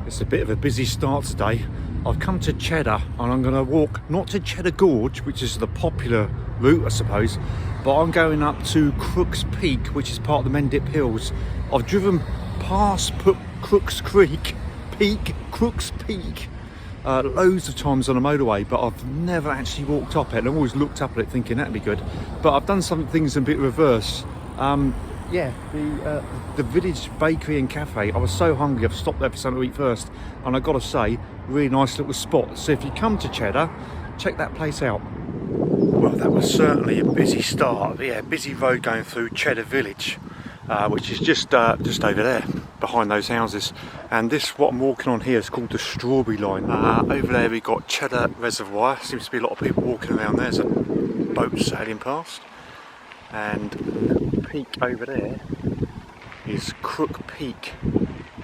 It's a bit of a busy start today. I've come to Cheddar and I'm going to walk not to Cheddar Gorge, which is the popular route I suppose, but I'm going up to Crook Peak, which is part of the Mendip Hills. I've driven past Crook's Peak loads of times on a motorway, but I've never actually walked up it, and I've always looked up at it thinking that'd be good, but I've done some things in a bit reverse. Yeah, the village bakery and cafe, I was so hungry I've stopped there for something to eat first, and I've got to say, really nice little spot. So if you come to Cheddar, check that place out. Well, that was certainly a busy start. Yeah, busy road going through Cheddar village, which is just over there behind those houses. And this, what I'm walking on here, is called the Strawberry Line. Over there we got Cheddar Reservoir. Seems to be a lot of people walking around there. There's a boat sailing past. And the peak over there is Crook Peak,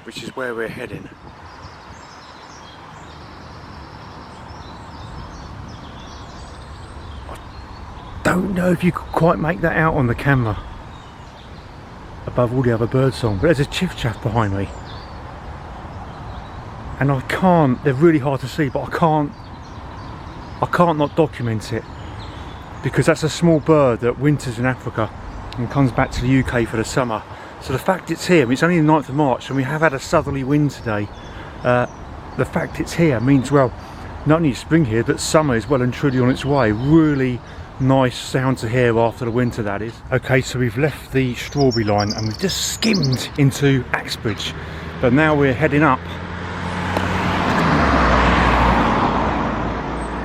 which is where we're heading. I don't know if you could quite make that out on the camera above all the other birdsong, but there's a chiff-chaff behind me, and I can't, they're really hard to see, but I can't not document it, because that's a small bird that winters in Africa and comes back to the UK for the summer. So the fact it's here, I mean, it's only the 9th of March and we have had a southerly wind today. The fact it's here means, well, not only is spring here, but summer is well and truly on its way. Really nice sound to hear after the winter, that is. Okay, so we've left the Strawberry Line and we've just skimmed into Axbridge, but now we're heading up.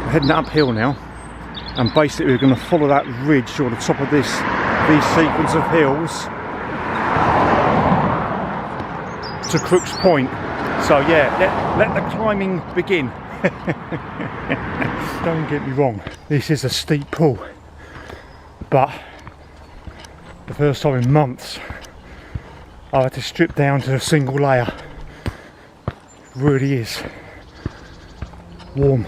We're heading uphill now, and basically we're going to follow that ridge, or the top of these sequence of hills, to Crook's Point. So yeah, let the climbing begin. Don't get me wrong, this is a steep pull, but the first time in months I had to strip down to a single layer. It really is warm.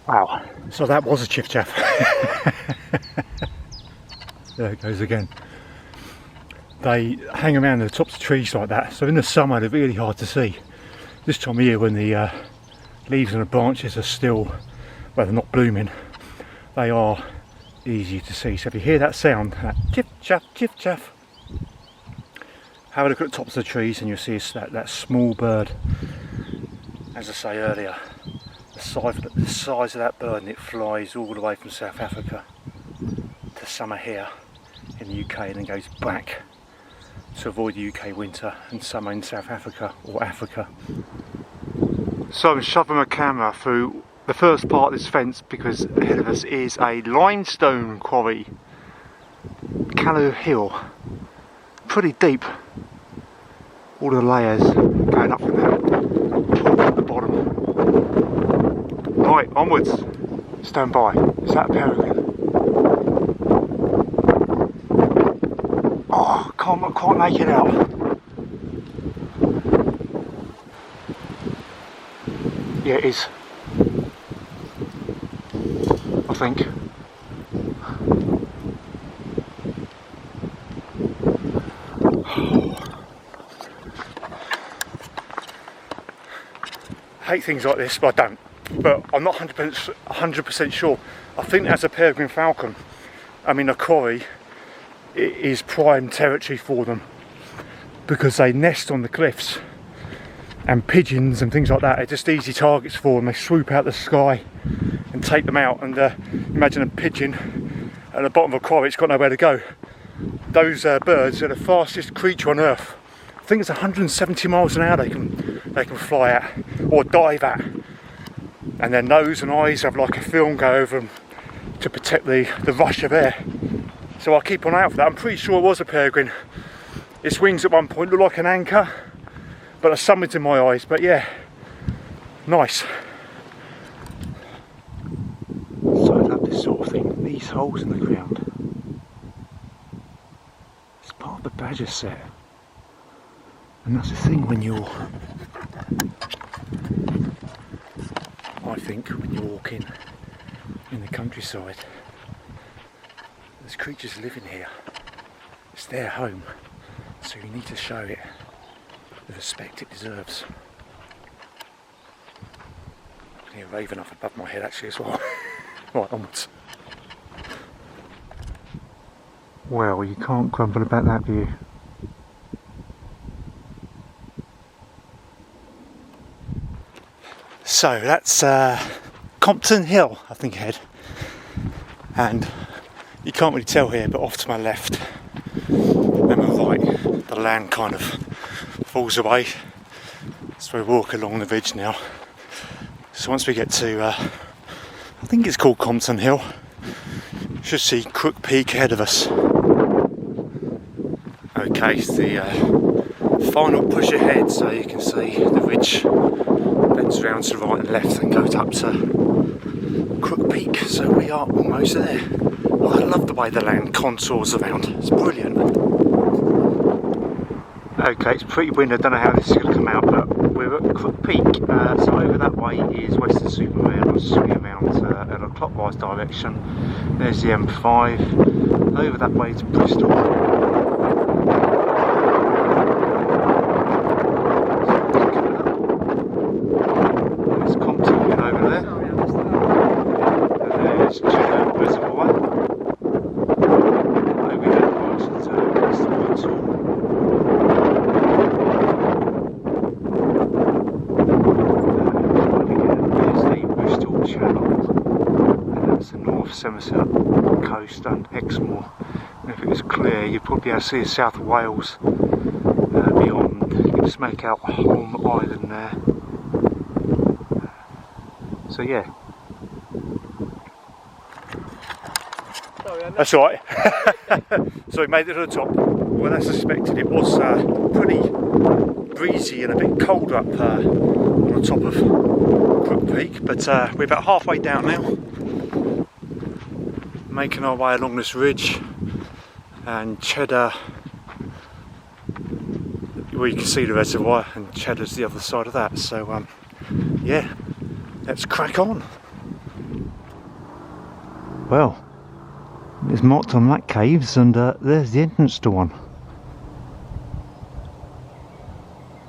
Wow, so that was a chiff-chaff. There it goes again. They hang around the tops of trees like that, so in the summer they're really hard to see. This time of year, when the leaves and the branches are still, well, they're not blooming, they are easy to see. So if you hear that sound, that chiff-chaff, chiff-chaff, have a look at the tops of the trees and you'll see that small bird. As I say earlier, the size of that bird, and it flies all the way from South Africa to summer here in the UK, and then goes back to avoid the UK winter and summer in South Africa or Africa. So I'm shoving my camera through the first part of this fence because ahead of us is a limestone quarry, Callow Hill. Pretty deep, all the layers going up from there, all at the bottom. Right, onwards. Stand by. Is that a peregrine? Oh, can't quite make it out. Yeah, it is. I think. I hate things like this, but I don't. But I'm not 100% sure. I think that's a peregrine falcon. I mean, a quarry is prime territory for them because they nest on the cliffs, and pigeons and things like that are just easy targets for them. They swoop out the sky and take them out, and imagine a pigeon at the bottom of a quarry, it's got nowhere to go. Those birds are the fastest creature on earth. I think it's 170 miles an hour they can fly at or dive at. And their nose and eyes have like a film go over them to protect the rush of air. So I'll keep an eye out for that. I'm pretty sure it was a peregrine. Its wings at one point looked like an anchor, but there's something in my eyes. But yeah, nice. So I love this sort of thing, these holes in the ground. It's part of the badger set. And that's the thing when you're think when you're walking in the countryside. There's creatures living here. It's their home, so you need to show it the respect it deserves. I can hear a raven up above my head actually as well. Right, onwards. Well, you can't grumble about that view. So that's Compton Hill, I think ahead. And you can't really tell here, but off to my left and my right, the land kind of falls away. So we walk along the ridge now. So once we get to, I think it's called Compton Hill, should see Crook Peak ahead of us. Okay, it's the final push ahead, so you can see the ridge bends around to the right and left and goes up to Crook Peak. So we are almost there. Oh, I love the way the land contours around, it's brilliant. Okay, it's pretty windy, I don't know how this is going to come out, but we're at Crook Peak, so over that way is Western Superman. I'll swing around in a clockwise direction. There's the M5, over that way to Bristol. There's Compton over there, and there's Cheddar Reservoir. Over that direction to Bristol. Somerset coast and Exmoor. And if it was clear, you'd probably be able to see the south of Wales beyond. You can just make out Holm Island there. So yeah. That's alright. So we made it to the top. Well, as I suspected, it was pretty breezy and a bit colder up on the top of Crook Peak, but we're about halfway down now. Making our way along this ridge, and Cheddar, well, you can see the reservoir, and Cheddar's the other side of that. So yeah, let's crack on. Well, it's marked on that caves, and there's the entrance to one.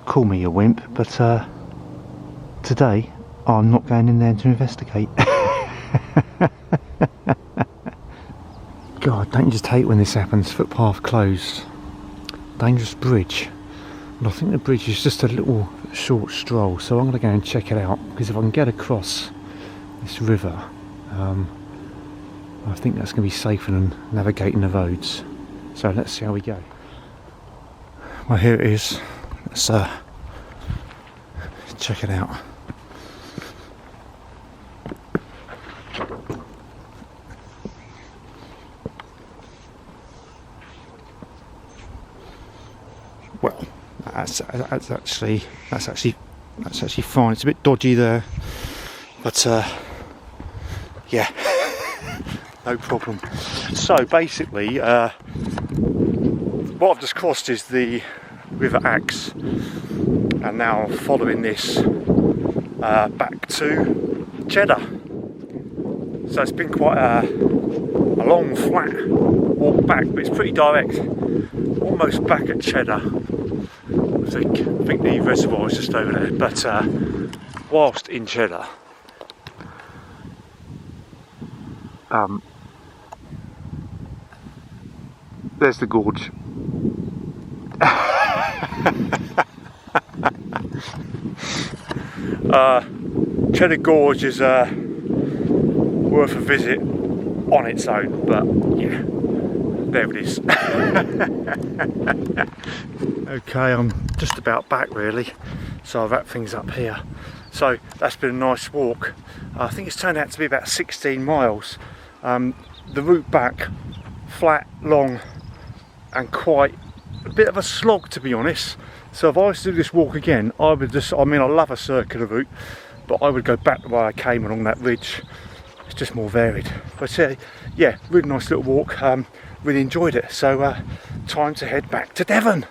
Call me a wimp, but today I'm not going in there to investigate. God, don't you just hate when this happens? Footpath closed, dangerous bridge. And I think the bridge is just a little short stroll, so I'm going to go and check it out, because if I can get across this river, I think that's going to be safer than navigating the roads. So let's see how we go. Well, here it is. Let's check it out. Well, that's actually fine. It's a bit dodgy there, but yeah, no problem. So basically, what I've just crossed is the River Axe, and now I'm following this back to Cheddar. So it's been quite a long, flat walk back, but it's pretty direct. Almost back at Cheddar. I think the reservoir is just over there, but whilst in Cheddar, there's the gorge. Cheddar Gorge is worth a visit on its own, but yeah, there it is. Okay, I'm just about back really, so I'll wrap things up here. So that's been a nice walk. I think it's turned out to be about 16 miles. The route back, flat, long, and quite a bit of a slog, to be honest. So if I was to do this walk again, I would just, I mean, I love a circular route, but I would go back the way I came along that ridge. It's just more varied. But yeah, really nice little walk. Really enjoyed it. So time to head back to Devon.